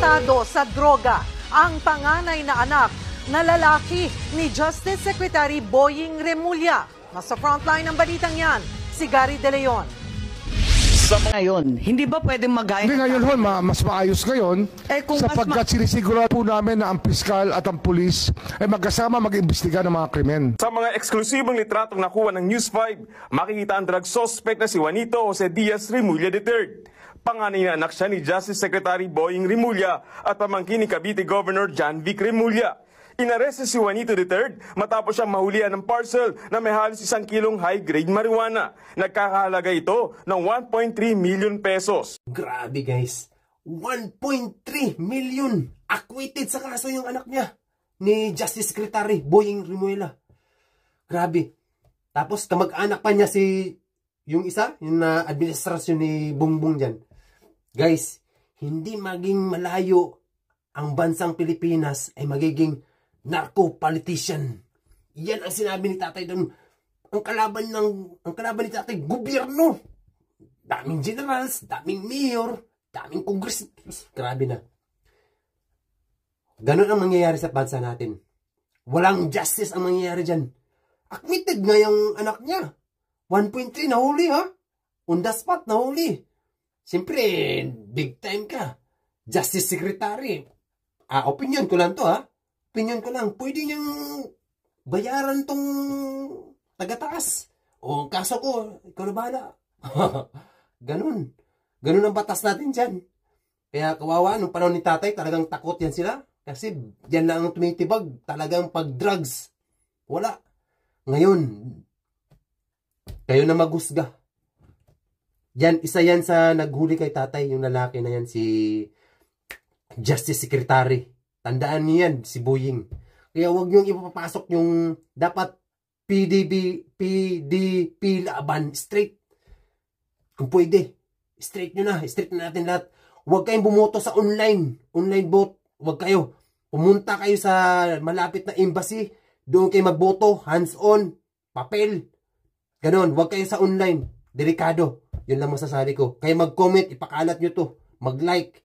arestado sa droga ang panganay na anak na lalaki ni Justice Secretary Boying Remulla. Nasa frontline ng balitang yan, si Gary De Leon. Ngayon, hindi ba pwedeng mag-ayos? Hindi ngayon, mas maayos ngayon sapagkat sinisigurado po namin na ang piskal at ang pulis ay magkasama mag-imbestiga ng mga krimen. Sa mga eksklusibong litratong nakuha ng News 5, makikita ang drug suspect na si Juanito Jose Diaz Remulla III. Panganay na anak siya ni Justice Secretary Boying Remulla at pamangkin ni Cavite Governor John Vic Remulla. Inaresto si Juanito III matapos siyang mahulihan ng parcel na may halos 1 kilong high-grade marijuana. Nagkakahalaga ito ng 1.3 million pesos. Grabe guys, 1.3 million acquitted sa kaso yung anak niya ni Justice Secretary Boying Remulla. Grabe. Tapos kamag-anak pa niya si yung isa, yung administrasyon ni Bongbong dyan. Guys, hindi maging malayo ang bansang Pilipinas ay magiging narco-politician. Yan ang sinabi ni tatay doon. Ang kalaban ni tatay, gobyerno. Daming generals, daming mayor, daming congress. Grabe na. Ganun ang mangyayari sa bansa natin. Walang justice ang mangyayari dyan. Acquitted nga yung anak niya. 1.3 nahuli ha. On the spot nahuli. Siyempre, big time ka. Justice Secretary. Opinion ko lang to ha. Opinion ko lang, pwede niyang bayaran tong taga-taas. O kaso ko, ikaw na bahala. Ganun. Ganun ang batas natin dyan. Kaya kawawa, nung panahon ni tatay, talagang takot yan sila. Kasi yan lang ang tumitibag. Talagang pag-drugs. Wala. Ngayon, kayo na maghusga. Yan, isa yan sa naghuli kay tatay, yung lalaki na yan, si Justice Secretary. Tandaan niyo yan, si Boying. Kaya huwag niyong ipapasok yung dapat PDP laban. Straight. Kung pwede. Straight nyo na. Straight na natin lahat. Huwag kayong bumoto sa online. Online vote. Huwag kayo. Pumunta kayo sa malapit na embassy. Doon kayo magboto. Hands-on. Papel. Ganon. Huwag kayo sa online. Delikado. Yun lang masasabi ko. Kaya mag-comment. Ipakalat nyo to. Mag-like.